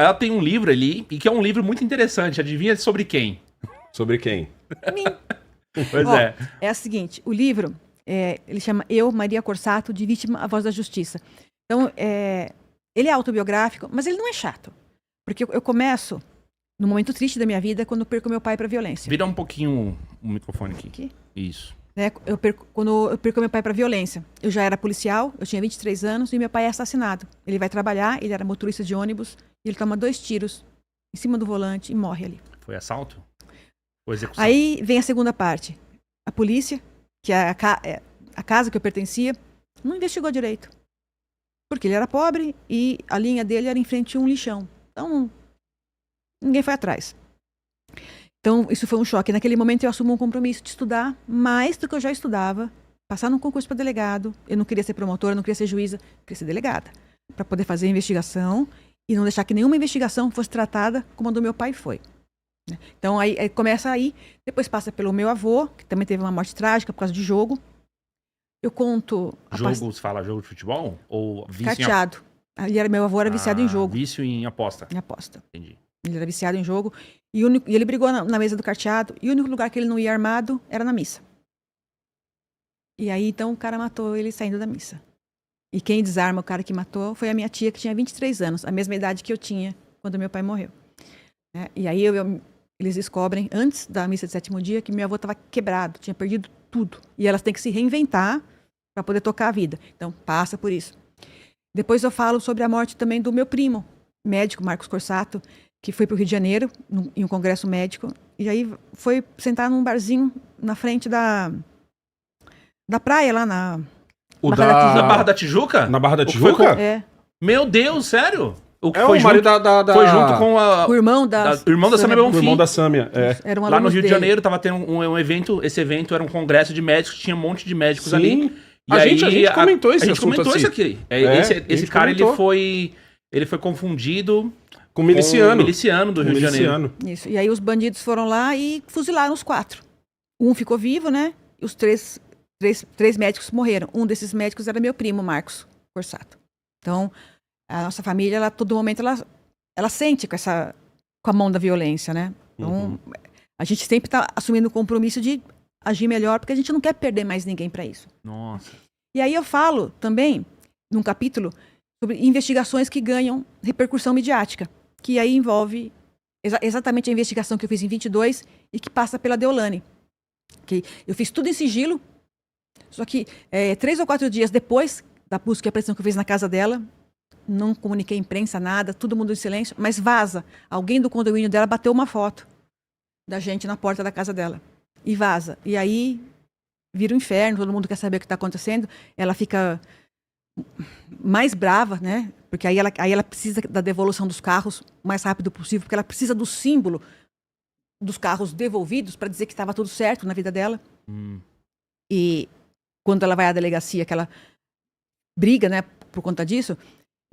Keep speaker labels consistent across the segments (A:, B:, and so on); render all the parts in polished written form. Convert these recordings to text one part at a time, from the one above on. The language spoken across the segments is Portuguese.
A: ela tem um livro ali, e que é um livro muito interessante. Adivinha sobre quem?
B: Sobre quem?
A: Pois
C: Ó,
A: é.
C: É o seguinte, o livro, ele chama Eu, Maria Corsato, de Vítima, a Voz da Justiça. Então, ele é autobiográfico, mas ele não é chato. Porque eu começo no momento triste da minha vida, quando eu perco meu pai para violência.
A: Vira um pouquinho o microfone aqui.
C: Aqui?
A: Isso.
C: Né? Quando eu perco meu pai para violência. Eu já era policial, eu tinha 23 anos e meu pai é assassinado. Ele vai trabalhar, ele era motorista de ônibus, e ele toma 2 tiros em cima do volante e morre ali.
A: Foi assalto? Ou execução?
C: Aí vem a segunda parte. A polícia, que é a casa que eu pertencia, não investigou direito. Porque ele era pobre e a linha dele era em frente a um lixão. Então, ninguém foi atrás. Então, isso foi um choque. Naquele momento, eu assumo um compromisso de estudar mais do que eu já estudava, passar num concurso para delegado. Eu não queria ser promotora, não queria ser juíza, eu queria ser delegada. Para poder fazer a investigação e não deixar que nenhuma investigação fosse tratada como a do meu pai foi. Então, aí começa aí. Depois passa pelo meu avô, que também teve uma morte trágica por causa de jogo. Eu conto...
A: Você fala jogo de futebol? Ou vício
C: Carteado. Meu avô era viciado em jogo.
A: Vício em aposta.
C: Em aposta.
A: Entendi.
C: Ele era viciado em jogo. E ele brigou na mesa do carteado. E o único lugar que ele não ia armado era na missa. E aí, então, o cara matou ele saindo da missa. E quem desarma o cara que matou foi a minha tia, que tinha 23 anos. A mesma idade que eu tinha quando meu pai morreu. E aí, eles descobrem, antes da missa de 7º dia, que meu avô estava quebrado. Tinha perdido tudo. E elas têm que se reinventar para poder tocar a vida. Então, passa por isso. Depois eu falo sobre a morte também do meu primo, médico, Marcos Corsato, que foi para o Rio de Janeiro, em um congresso médico, e aí foi sentar num barzinho na frente da praia, lá na
A: Barra da Tijuca?
B: Na Barra da
A: O que
B: Tijuca?
A: foi com-
C: É,
A: Meu Deus, sério? O que
B: É
A: foi
B: o marido
A: junto,
B: da...
A: foi junto com
C: o irmão da
A: o irmão da Samia
B: O
A: Bonfim.
B: irmão da Sâmia,
C: Era um
A: Lá no
C: aluno
A: Rio de
C: dele.
A: Janeiro tava tendo um evento, esse evento era um congresso de médicos, tinha um monte de médicos
B: Sim.
A: ali. E
B: A
A: aí,
B: gente comentou esse
A: A gente
B: assunto
A: comentou
B: assim.
A: isso aqui.
B: É,
A: Esse
B: a gente
A: cara,
B: comentou.
A: ele foi confundido
B: Com miliciano.
A: com miliciano do Rio de Janeiro.
C: Isso. E aí os bandidos foram lá e fuzilaram os 4. Um ficou vivo, né? E os três médicos morreram. Um desses médicos era meu primo, Marcos Corsato. Então, a nossa família, ela, a todo momento, ela sente com a mão da violência, né? Então, a gente sempre está assumindo o compromisso de agir melhor, porque a gente não quer perder mais ninguém para isso.
A: Nossa.
C: E aí eu falo também, num capítulo, sobre investigações que ganham repercussão midiática, que aí envolve exatamente a investigação que eu fiz em 22 e que passa pela Deolane. Que eu fiz tudo em sigilo, só que 3 ou 4 dias depois da busca e apreensão que eu fiz na casa dela, não comuniquei à imprensa nada, todo mundo em silêncio, mas vaza. Alguém do condomínio dela bateu uma foto da gente na porta da casa dela. E vaza. E aí vira um inferno, todo mundo quer saber o que está acontecendo. Ela fica mais brava, né? Porque aí ela precisa da devolução dos carros o mais rápido possível, porque ela precisa do símbolo dos carros devolvidos para dizer que estava tudo certo na vida dela. E quando ela vai à delegacia, que ela briga, né, por conta disso,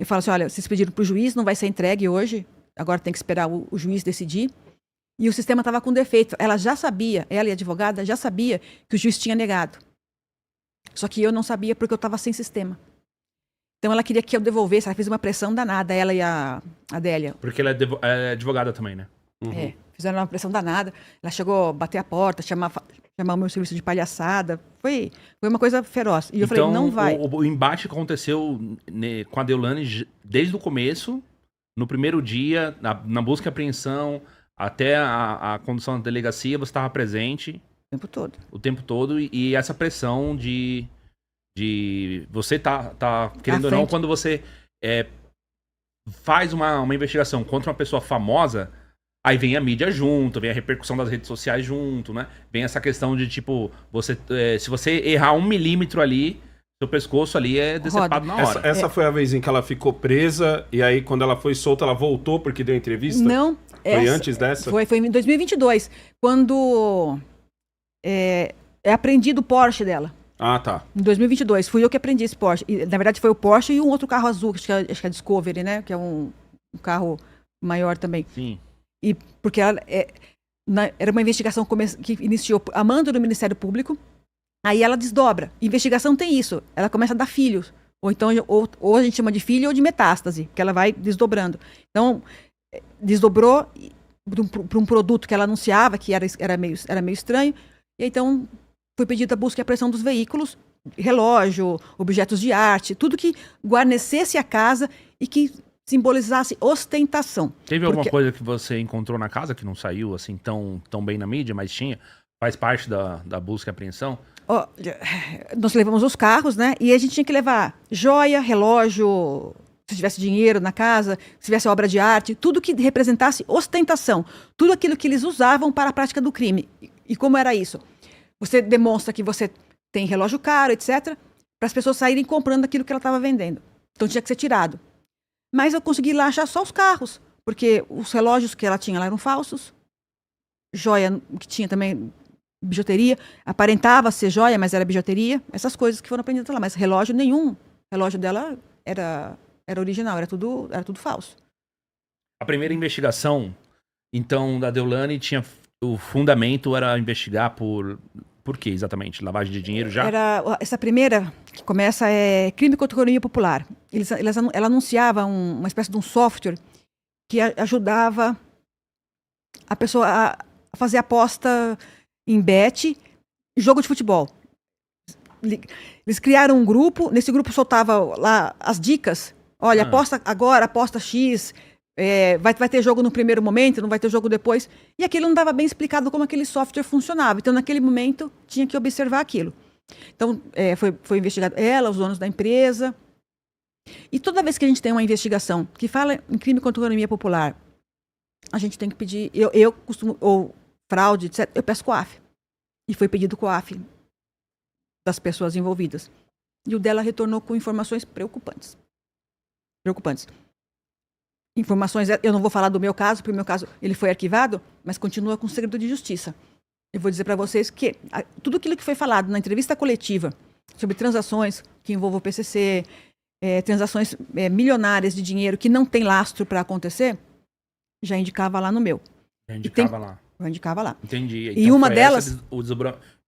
C: eu falo assim, olha, vocês pediram para o juiz, não vai ser entregue hoje, agora tem que esperar o juiz decidir. E o sistema estava com defeito. Ela já sabia, ela e a advogada já sabia que o juiz tinha negado. Só que eu não sabia porque eu estava sem sistema. Então ela queria que eu devolvesse, ela fez uma pressão danada, ela e a Adélia.
A: Porque ela é advogada também, né?
C: Fizeram uma pressão danada. Ela chegou a bater a porta, chamar o meu serviço de palhaçada. Foi uma coisa feroz. E eu falei, não vai.
A: O embate aconteceu com a Deolane desde o começo, no primeiro dia, na busca e apreensão, até a condução da delegacia, você estava presente. O tempo todo. E essa pressão de você tá querendo ou não, quando você faz uma investigação contra uma pessoa famosa, aí vem a mídia junto, vem a repercussão das redes sociais junto, né? Vem essa questão de, tipo, se você errar 1 milímetro ali, seu pescoço ali é decepado na hora.
B: Essa foi a vez em que ela ficou presa, e aí quando ela foi solta, ela voltou porque deu entrevista?
C: Não.
B: Foi antes dessa?
C: Foi em 2022, quando é apreendido o Porsche dela.
B: Ah, tá.
C: Em 2022, fui eu que aprendi esse Porsche. E, na verdade, foi o Porsche e um outro carro azul, acho que é a Discovery, né? Que é um carro maior também.
A: Sim.
C: E porque ela, era uma investigação que iniciou a mando do Ministério Público, aí ela desdobra. Investigação tem isso, ela começa a dar filhos. Ou então, ou a gente chama de filho ou de metástase, porque ela vai desdobrando. Então, desdobrou para um produto que ela anunciava, que era meio estranho. E então foi pedida a busca e apreensão dos veículos, relógio, objetos de arte, tudo que guarnecesse a casa e que simbolizasse ostentação.
A: Teve alguma coisa que você encontrou na casa que não saiu assim tão bem na mídia, mas tinha? Faz parte da busca e apreensão?
C: Nós levamos os carros, né? E a gente tinha que levar joia, relógio, se tivesse dinheiro na casa, se tivesse obra de arte, tudo que representasse ostentação, tudo aquilo que eles usavam para a prática do crime. E como era isso? Você demonstra que você tem relógio caro, etc., para as pessoas saírem comprando aquilo que ela estava vendendo. Então tinha que ser tirado. Mas eu consegui lá achar só os carros, porque os relógios que ela tinha lá eram falsos, joia que tinha também, bijuteria, aparentava ser joia, mas era bijuteria, essas coisas que foram aprendidas lá. Mas relógio nenhum, relógio dela era original, era tudo falso.
A: A primeira investigação, então, da Deolane tinha o fundamento era investigar por quê exatamente? Lavagem de dinheiro já?
C: Essa primeira que começa é crime contra a economia popular. Ela anunciava uma espécie de um software que ajudava a pessoa a fazer aposta em bet, jogo de futebol. Eles criaram um grupo, nesse grupo soltava lá as dicas. Olha, aposta agora, aposta X, vai ter jogo no primeiro momento, não vai ter jogo depois. E aquilo não estava bem explicado como aquele software funcionava. Então, naquele momento, tinha que observar aquilo. Então, foi investigado ela, os donos da empresa. E toda vez que a gente tem uma investigação que fala em crime contra a economia popular, a gente tem que pedir, eu costumo, ou fraude, etc., eu peço COAF. E foi pedido COAF das pessoas envolvidas. E o dela retornou com informações preocupantes. Informações, eu não vou falar do meu caso, porque o meu caso ele foi arquivado, mas continua com segredo de justiça. Eu vou dizer para vocês que tudo aquilo que foi falado na entrevista coletiva sobre transações que envolvam o PCC, transações milionárias de dinheiro que não tem lastro para acontecer, já indicava lá no meu.
A: Já indicava lá.
C: Já indicava lá.
A: Entendi.
C: E uma delas...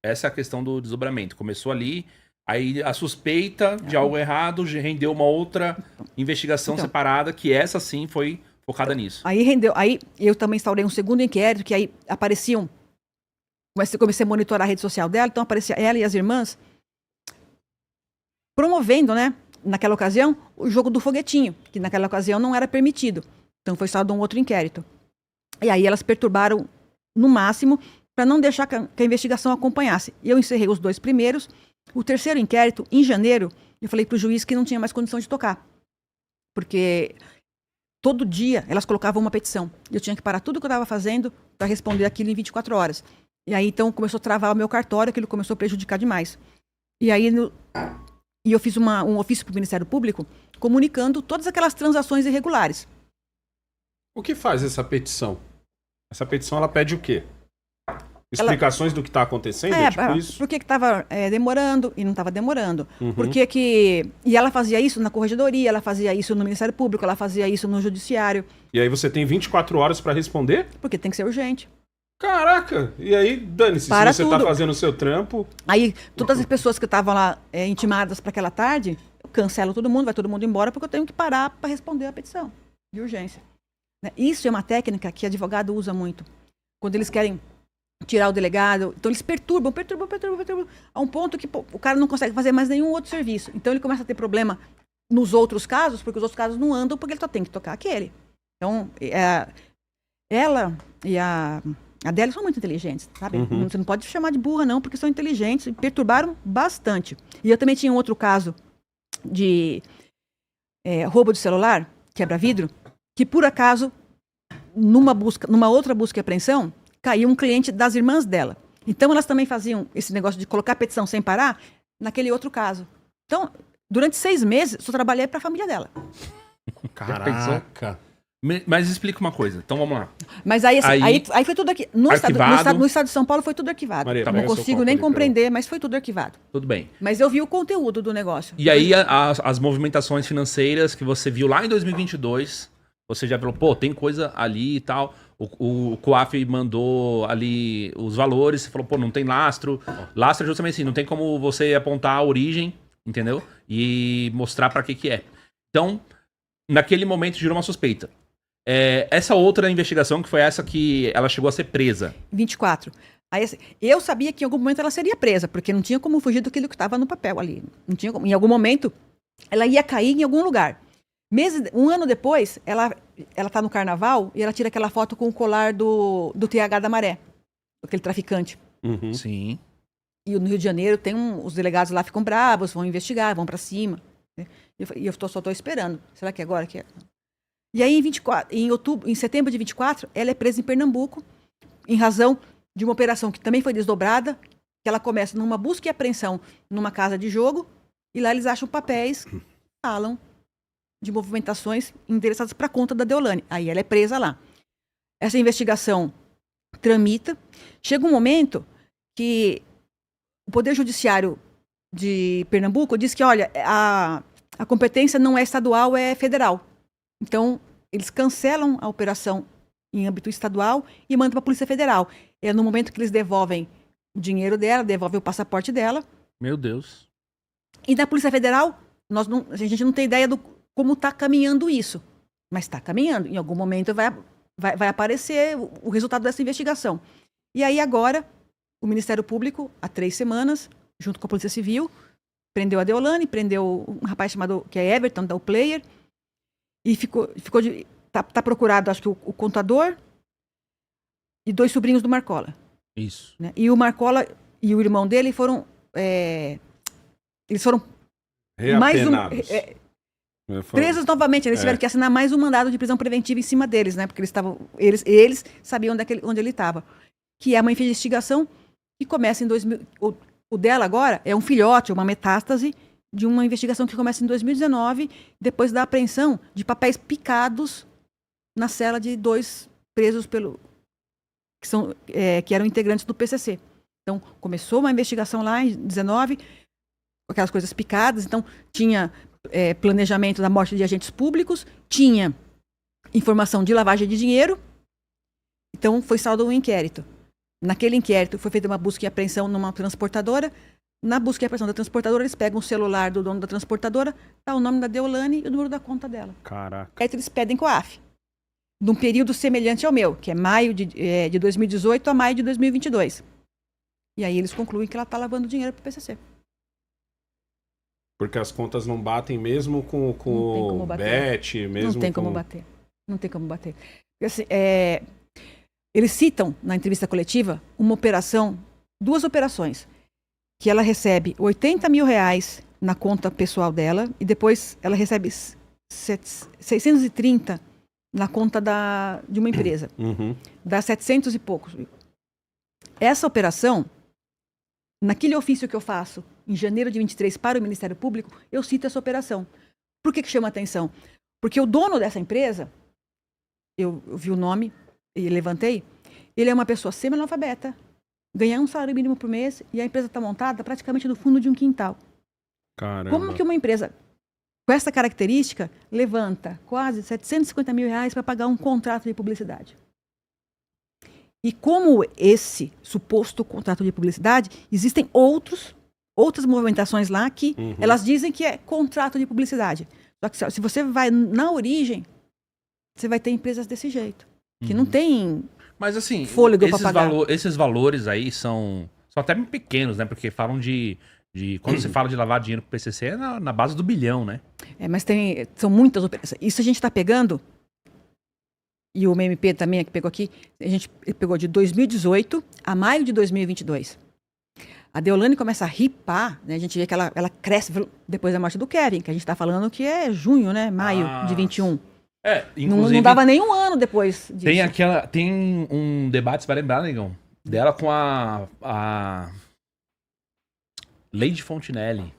A: Essa é a questão do desdobramento. Começou ali, aí a suspeita de algo errado rendeu uma outra investigação separada, que essa sim foi focada nisso.
C: Aí eu também instaurei um segundo inquérito, que aí apareciam... Comecei a monitorar a rede social dela, então aparecia ela e as irmãs promovendo, né, naquela ocasião, o jogo do foguetinho, que naquela ocasião não era permitido. Então foi instaurado um outro inquérito. E aí elas perturbaram no máximo para não deixar que a investigação acompanhasse. E eu encerrei os 2 primeiros. O terceiro inquérito, em janeiro, eu falei para o juiz que não tinha mais condição de tocar. Porque todo dia elas colocavam uma petição. Eu tinha que parar tudo que eu estava fazendo para responder aquilo em 24 horas. E aí, então, começou a travar o meu cartório, aquilo começou a prejudicar demais. E aí, eu fiz um ofício para o Ministério Público comunicando todas aquelas transações irregulares.
B: O que faz essa petição? Essa petição, ela pede o quê? Explicações do que está acontecendo? Tipo isso?
C: Por que estava demorando e não estava demorando? E ela fazia isso na corregedoria, ela fazia isso no Ministério Público, ela fazia isso no Judiciário.
B: E aí você tem 24 horas para responder?
C: Porque tem que ser urgente.
B: Caraca! E aí, dane-se, se você está fazendo o seu trampo... Aí,
C: todas as pessoas que estavam lá intimadas para aquela tarde, eu cancelo todo mundo, vai todo mundo embora, porque eu tenho que parar para responder a petição de urgência. Isso é uma técnica que advogado usa muito. Quando eles querem tirar o delegado, então eles perturbam, a um ponto que o cara não consegue fazer mais nenhum outro serviço. Então ele começa a ter problema nos outros casos, porque os outros casos não andam, porque ele só tem que tocar aquele. Então, ela e a Adélia são muito inteligentes, sabe? Você não pode chamar de burra, não, porque são inteligentes e perturbaram bastante. E eu também tinha um outro caso de roubo de celular, quebra-vidro, que por acaso, numa outra busca e apreensão, caiu um cliente das irmãs dela. Então, elas também faziam esse negócio de colocar petição sem parar naquele outro caso. Então, durante 6 meses, só trabalhei para a família dela.
B: Caraca!
A: Mas explica uma coisa, então vamos lá.
C: Mas aí foi tudo aqui. No estado de São Paulo foi tudo arquivado.
B: Maria,
C: não consigo nem compreender, mas foi tudo arquivado.
A: Tudo bem.
C: Mas eu vi o conteúdo do negócio.
A: E aí as movimentações financeiras que você viu lá em 2022, você já falou, pô, tem coisa ali e tal. O COAF mandou ali os valores, você falou, pô, não tem lastro. Lastro é justamente assim, não tem como você apontar a origem, entendeu? E mostrar pra que é. Então, naquele momento gerou uma suspeita. essa outra investigação, que foi essa que ela chegou a ser presa.
C: 24. Aí, assim, eu sabia que em algum momento ela seria presa, porque não tinha como fugir daquilo que estava no papel ali. Não tinha como. Em algum momento, ela ia cair em algum lugar. Um ano depois, ela tá no carnaval e ela tira aquela foto com o colar do TH da Maré, aquele traficante.
B: Uhum.
A: Sim.
C: E no Rio de Janeiro, os delegados lá ficam bravos, vão investigar, vão pra cima. Né? E eu só tô esperando. Será que é agora que é? E aí, em setembro de 24, ela é presa em Pernambuco, em razão de uma operação que também foi desdobrada, que ela começa numa busca e apreensão numa casa de jogo, e lá eles acham papéis que falam de movimentações endereçadas para conta da Deolane. Aí ela é presa lá. Essa investigação tramita. Chega um momento que o Poder Judiciário de Pernambuco diz que, olha, a competência não é estadual, é federal. Então, eles cancelam a operação em âmbito estadual e mandam para a Polícia Federal. É no momento que eles devolvem o dinheiro dela, devolvem o passaporte dela.
A: Meu Deus.
C: E na Polícia Federal, a gente não tem ideia como está caminhando isso. Mas está caminhando. Em algum momento vai aparecer o resultado dessa investigação. E aí agora, o Ministério Público, há 3 semanas, junto com a Polícia Civil, prendeu a Deolane, prendeu um rapaz chamado, que é Everton, da Player, e tá procurado, acho que o contador e 2 sobrinhos do Marcola.
A: Isso.
C: Né? E o Marcola e o irmão dele foram... eles foram
B: reapenados.
C: Presos novamente, eles tiveram que assinar mais um mandado de prisão preventiva em cima deles, né? Porque eles sabiam onde ele estava. Que é uma investigação que começa em 2000. O dela agora é um filhote, uma metástase de uma investigação que começa em 2019, depois da apreensão de papéis picados na cela de 2 presos que eram integrantes do PCC. Então, começou uma investigação lá em 19, aquelas coisas picadas. Então, tinha planejamento da morte de agentes públicos, tinha informação de lavagem de dinheiro. Então, foi saldo um inquérito. Naquele inquérito, foi feita uma busca e apreensão numa transportadora. Na busca e apreensão da transportadora, eles pegam o celular do dono da transportadora, tá o nome da Deolane e o número da conta dela.
B: Caraca.
C: Aí eles pedem COAF. Num período semelhante ao meu, que é maio de 2018 a maio de 2022. E aí eles concluem que ela está lavando dinheiro para o PCC.
B: Porque as contas não batem mesmo com o BET, mesmo
C: Não tem como bater. Não tem como bater. Porque, assim, eles citam, na entrevista coletiva, 2 operações. Que ela recebe 80 mil reais na conta pessoal dela e depois ela recebe 630 na conta de uma empresa.
B: Uhum.
C: Dá 700 e poucos. Essa operação, naquele ofício que eu faço em janeiro de 23 para o Ministério Público, eu cito essa operação. Por que chama atenção? Porque o dono dessa empresa, eu vi o nome e levantei, ele é uma pessoa semi-analfabeta, ganha um salário mínimo por mês e a empresa está montada praticamente no fundo de um quintal.
B: Caramba.
C: Como que uma empresa com essa característica levanta quase 750 mil reais para pagar um contrato de publicidade? E como esse suposto contrato de publicidade, existem outras movimentações lá que elas dizem que é contrato de publicidade. Só que se você vai na origem, você vai ter empresas desse jeito, que não tem...
A: Mas assim,
C: fôlego para pagar.
A: Esses valores aí são até pequenos, né? Porque falam de quando você fala de lavar dinheiro pro PCC é na base do bilhão, né?
C: Mas são muitas operações. Isso a gente está pegando, e o MMP também que pegou aqui, a gente pegou de 2018 a maio de 2022. A Deolane começa a ripar, né? A gente vê que ela cresce depois da morte do Kevin, que a gente está falando que é junho, né? Maio de 21.
A: Inclusive,
C: não dava nem um ano depois disso.
A: Tem um debate, você vai lembrar, Negão, dela com a Lady Fontinelli.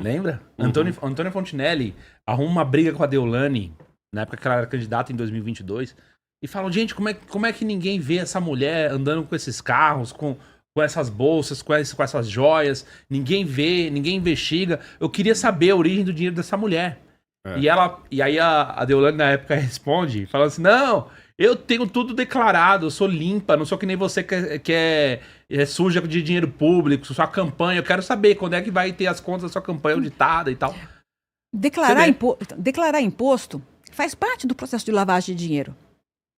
A: Lembra? Antônio Fontinelli arruma uma briga com a Deolane, na época que ela era candidata em 2022, e falam, gente, como é que ninguém vê essa mulher andando com esses carros, com essas bolsas, com essas joias, ninguém vê, ninguém investiga. Eu queria saber a origem do dinheiro dessa mulher. E aí a Deolane na época responde, falando assim, não, eu tenho tudo declarado, eu sou limpa, não sou que nem você que é suja de dinheiro público, sua campanha, eu quero saber quando é que vai ter as contas da sua campanha auditada e tal.
C: Declarar imposto, Faz parte do processo de lavagem de dinheiro.